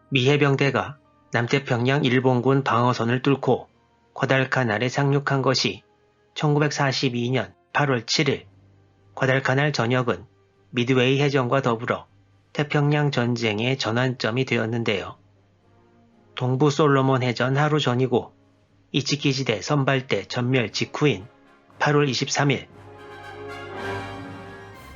미 해병대가 남태평양 일본군 방어선을 뚫고 과달카날에 상륙한 것이 1942년 8월 7일, 과달카날 전역은 미드웨이 해전과 더불어 태평양 전쟁의 전환점이 되었는데요. 동부 솔로몬 해전 하루 전이고 이츠키지대 선발대 전멸 직후인 8월 23일,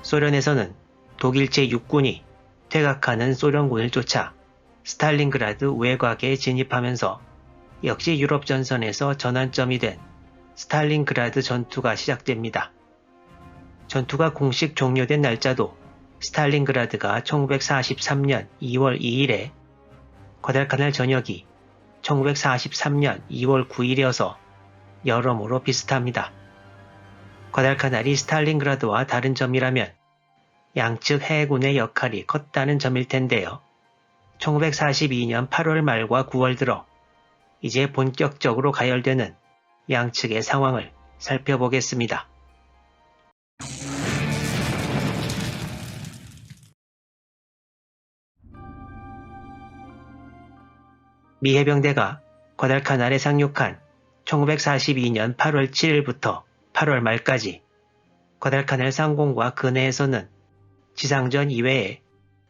소련에서는 독일제 육군이 퇴각하는 소련군을 쫓아 스탈린그라드 외곽에 진입하면서 역시 유럽 전선에서 전환점이 된 스탈린그라드 전투가 시작됩니다. 전투가 공식 종료된 날짜도 스탈린그라드가 1943년 2월 2일에, 과달카날 전역이 1943년 2월 9일이어서 여러모로 비슷합니다. 과달카날이 스탈린그라드와 다른 점이라면 양측 해군의 역할이 컸다는 점일 텐데요. 1942년 8월 말과 9월 들어 이제 본격적으로 가열되는 양측의 상황을 살펴보겠습니다. 미 해병대가 과달카날에 상륙한 1942년 8월 7일부터 8월 말까지 과달카날 상공과 근해에서는 지상전 이외에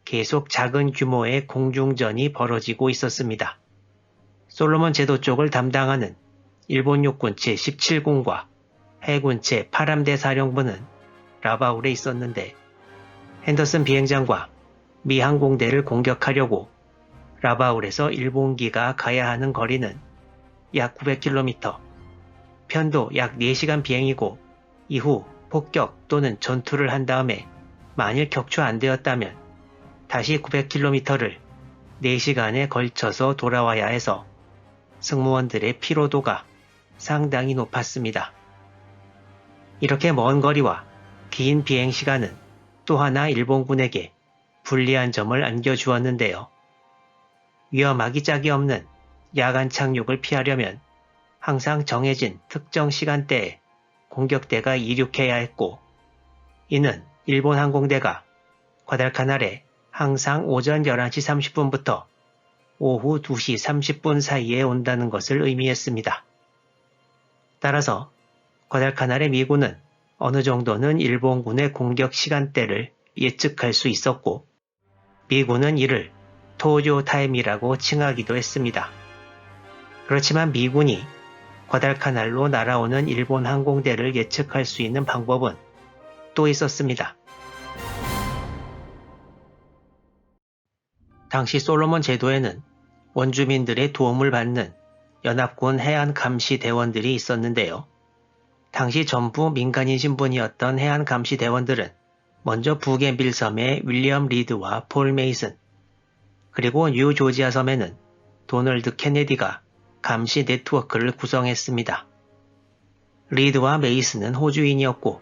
계속 작은 규모의 공중전이 벌어지고 있었습니다. 솔로몬 제도 쪽을 담당하는 일본 육군 제17군과 해군 제8함대 사령부는 라바울에 있었는데, 핸더슨 비행장과 미 항공대를 공격하려고 라바울에서 일본기가 가야 하는 거리는 약 900km, 편도 약 4시간 비행이고, 이후 폭격 또는 전투를 한 다음에 만일 격추 안 되었다면 다시 900km를 4시간에 걸쳐서 돌아와야 해서 승무원들의 피로도가 상당히 높았습니다. 이렇게 먼 거리와 긴 비행 시간은 또 하나 일본군에게 불리한 점을 안겨주었는데요. 위험하기 짝이 없는 야간 착륙을 피하려면 항상 정해진 특정 시간대에 공격대가 이륙해야 했고, 이는 일본 항공대가 과달카날에 항상 오전 11시 30분부터 오후 2시 30분 사이에 온다는 것을 의미했습니다. 따라서 과달카날의 미군은 어느 정도는 일본군의 공격 시간대를 예측할 수 있었고, 미군은 이를 토조 타임이라고 칭하기도 했습니다. 그렇지만 미군이 과달카날로 날아오는 일본 항공대를 예측할 수 있는 방법은 또 있었습니다. 당시 솔로몬 제도에는 원주민들의 도움을 받는 연합군 해안감시대원들이 있었는데요. 당시 전부 민간인 신분이었던 해안감시대원들은 먼저 부겐빌 섬의 윌리엄 리드와 폴 메이슨, 그리고 뉴 조지아 섬에는 도널드 케네디가 감시 네트워크를 구성했습니다. 리드와 메이슨은 호주인이었고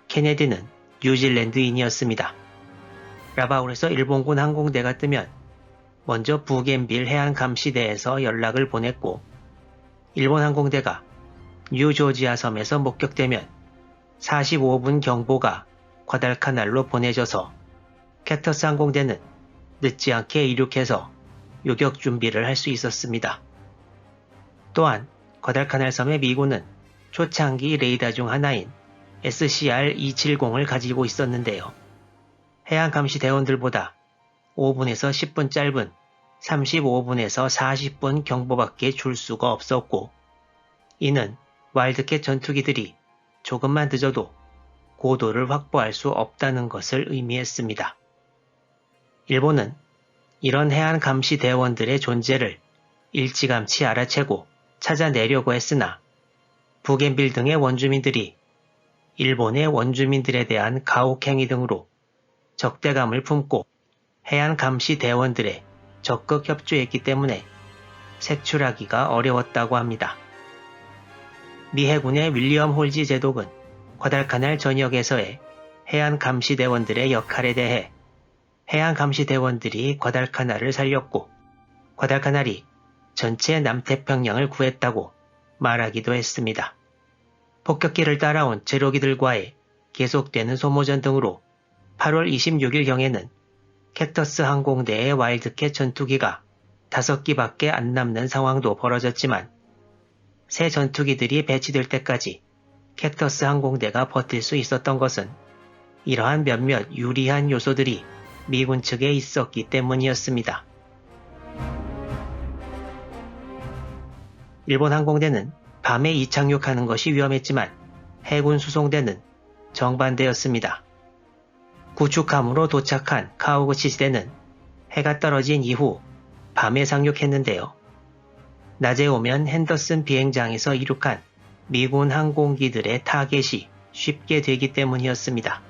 케네디는 뉴질랜드인이었습니다. 라바울에서 일본군 항공대가 뜨면 먼저 부겐빌 해안감시대에서 연락을 보냈고, 일본 항공대가 뉴 조지아 섬에서 목격되면 45분 경보가 과달카날로 보내져서 캡터스 항공대는 늦지 않게 이륙해서 요격 준비를 할 수 있었습니다. 또한 과달카날 섬의 미군은 초창기 레이더 중 하나인 SCR-270을 가지고 있었는데요. 해안감시대원들보다 5분에서 10분 짧은 35분에서 40분 경보밖에 줄 수가 없었고, 이는 와일드캣 전투기들이 조금만 늦어도 고도를 확보할 수 없다는 것을 의미했습니다. 일본은 이런 해안감시대원들의 존재를 일찌감치 알아채고 찾아내려고 했으나, 부겐빌 등의 원주민들이 일본의 원주민들에 대한 가혹행위 등으로 적대감을 품고 해안감시대원들에 적극 협조했기 때문에 색출하기가 어려웠다고 합니다. 미 해군의 윌리엄 홀지 제독은 과달카날 전역에서의 해안감시대원들의 역할에 대해 해안감시대원들이 과달카날을 살렸고 과달카날이 전체 남태평양을 구했다고 말하기도 했습니다. 폭격기를 따라온 제로기들과의 계속되는 소모전 등으로 8월 26일경에는 캡터스 항공대의 와일드캣 전투기가 5기밖에 안 남는 상황도 벌어졌지만 새 전투기들이 배치될 때까지 캡터스 항공대가 버틸 수 있었던 것은 이러한 몇몇 유리한 요소들이 미군 측에 있었기 때문이었습니다. 일본 항공대는 밤에 이착륙하는 것이 위험했지만 해군 수송대는 정반대였습니다. 구축함으로 도착한 카와구치 지대는 해가 떨어진 이후 밤에 상륙했는데요. 낮에 오면 핸더슨 비행장에서 이륙한 미군 항공기들의 타겟이 쉽게 되기 때문이었습니다.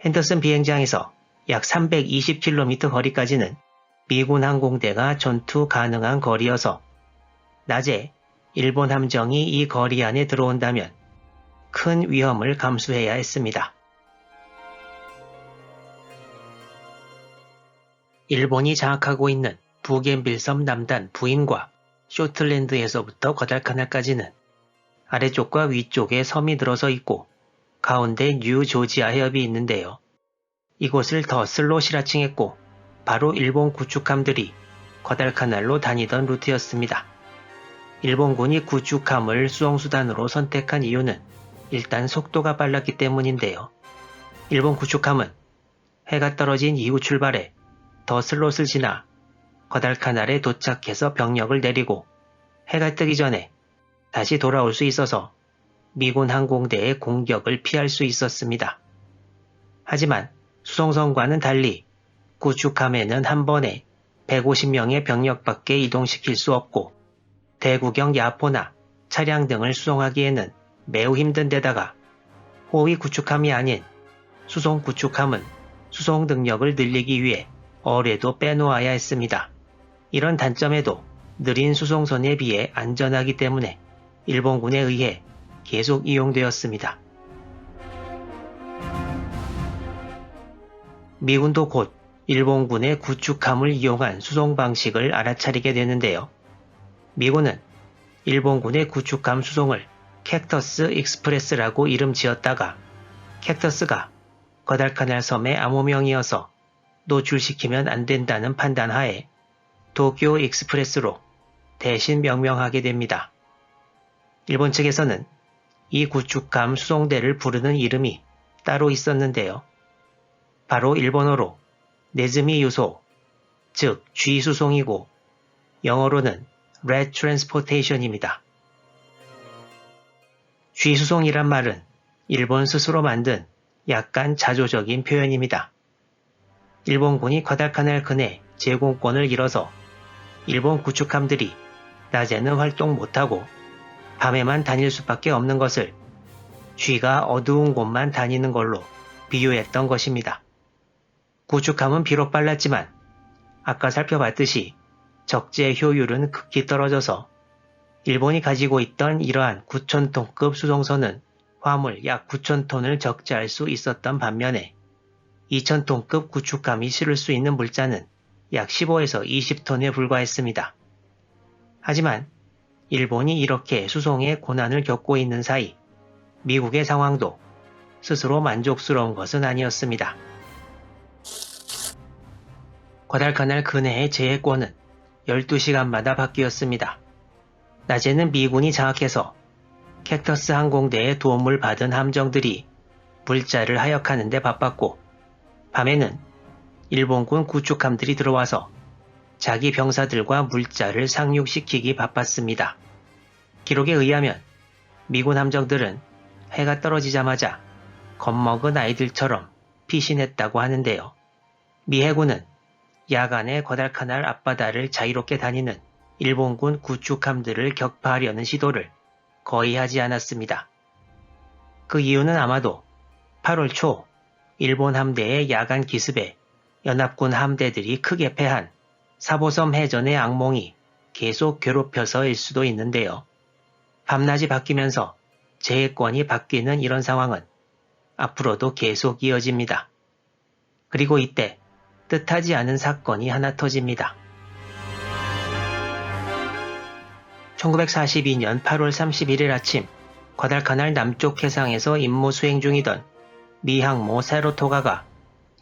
핸더슨 비행장에서 약 320km 거리까지는 미군 항공대가 전투 가능한 거리여서 낮에 일본 함정이 이 거리 안에 들어온다면 큰 위험을 감수해야 했습니다. 일본이 장악하고 있는 부겐빌섬 남단 부인과 쇼틀랜드에서부터 과달카날까지는 아래쪽과 위쪽에 섬이 들어서 있고 가운데 뉴 조지아 해협이 있는데요. 이곳을 더슬로 실하칭했고 바로 일본 구축함들이 과달카날로 다니던 루트였습니다. 일본군이 구축함을 수송수단으로 선택한 이유는 일단 속도가 빨랐기 때문인데요. 일본 구축함은 해가 떨어진 이후 출발해 더슬롯을 지나 과달카날에 도착해서 병력을 내리고 해가 뜨기 전에 다시 돌아올 수 있어서 미군 항공대의 공격을 피할 수 있었습니다. 하지만 수송선과는 달리 구축함에는 한 번에 150명의 병력밖에 이동시킬 수 없고 대구경 야포나 차량 등을 수송하기에는 매우 힘든 데다가 호위 구축함이 아닌 수송 구축함은 수송 능력을 늘리기 위해 어뢰도 빼놓아야 했습니다. 이런 단점에도 느린 수송선에 비해 안전하기 때문에 일본군에 의해 계속 이용되었습니다. 미군도 곧 일본군의 구축함을 이용한 수송 방식을 알아차리게 되는데요. 미군은 일본군의 구축함 수송을 캡터스 익스프레스라고 이름 지었다가 캡터스가 과달카날 섬의 암호명이어서 노출시키면 안 된다는 판단하에 도쿄 익스프레스로 대신 명명하게 됩니다. 일본 측에서는 이 구축함 수송대를 부르는 이름이 따로 있었는데요. 바로 일본어로 네즈미 유소, 즉 쥐수송이고 영어로는 Red Transportation입니다. 쥐수송이란 말은 일본 스스로 만든 약간 자조적인 표현입니다. 일본군이 과달카날 근해 제공권을 잃어서 일본 구축함들이 낮에는 활동 못하고 밤에만 다닐 수밖에 없는 것을 쥐가 어두운 곳만 다니는 걸로 비유했던 것입니다. 구축함은 비록 빨랐지만 아까 살펴봤듯이 적재 효율은 극히 떨어져서 일본이 가지고 있던 이러한 9,000톤급 수송선은 화물 약 9,000톤을 적재할 수 있었던 반면에 2,000톤급 구축함이 실을 수 있는 물자는 약 15에서 20톤에 불과했습니다. 하지만 일본이 이렇게 수송에 고난을 겪고 있는 사이 미국의 상황도 스스로 만족스러운 것은 아니었습니다. 과달카날 근해의 제해권은 12시간마다 바뀌었습니다. 낮에는 미군이 장악해서 캡터스 항공대의 도움을 받은 함정들이 물자를 하역하는 데 바빴고 밤에는 일본군 구축함들이 들어와서 자기 병사들과 물자를 상륙시키기 바빴습니다. 기록에 의하면 미군 함정들은 해가 떨어지자마자 겁먹은 아이들처럼 피신했다고 하는데요. 미 해군은 야간에 과달카날 앞바다를 자유롭게 다니는 일본군 구축함들을 격파하려는 시도를 거의 하지 않았습니다. 그 이유는 아마도 8월 초 일본 함대의 야간 기습에 연합군 함대들이 크게 패한 사보섬 해전의 악몽이 계속 괴롭혀서일 수도 있는데요. 밤낮이 바뀌면서 제해권이 바뀌는 이런 상황은 앞으로도 계속 이어집니다. 그리고 이때 뜻하지 않은 사건이 하나 터집니다. 1942년 8월 31일 아침 과달카날 남쪽 해상에서 임무 수행 중이던 미 항모 세로토가가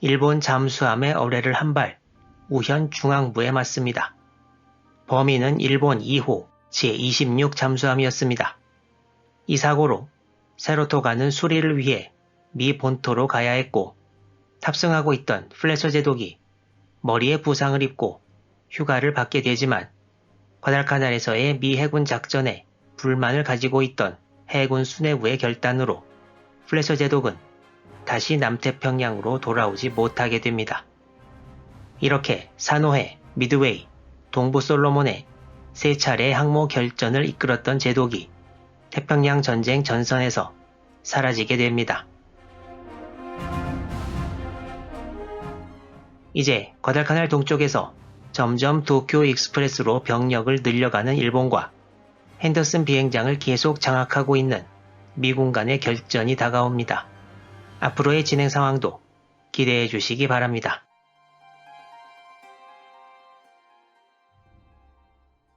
일본 잠수함의 어뢰를 한 발 우현 중앙부에 맞습니다. 범인은 일본 2호 제26 잠수함이었습니다. 이 사고로 세로토가는 수리를 위해 미 본토로 가야 했고 탑승하고 있던 플래셔 제독이 머리에 부상을 입고 휴가를 받게 되지만 과달카날에서의 미 해군 작전에 불만을 가지고 있던 해군 수뇌부의 결단으로 플래셔 제독은 다시 남태평양으로 돌아오지 못하게 됩니다. 이렇게 사노해, 미드웨이, 동부 솔로몬의 세 차례 항모 결전을 이끌었던 제독이 태평양 전쟁 전선에서 사라지게 됩니다. 이제 과달카날 동쪽에서 점점 도쿄 익스프레스로 병력을 늘려가는 일본과 핸더슨 비행장을 계속 장악하고 있는 미군 간의 결전이 다가옵니다. 앞으로의 진행 상황도 기대해 주시기 바랍니다.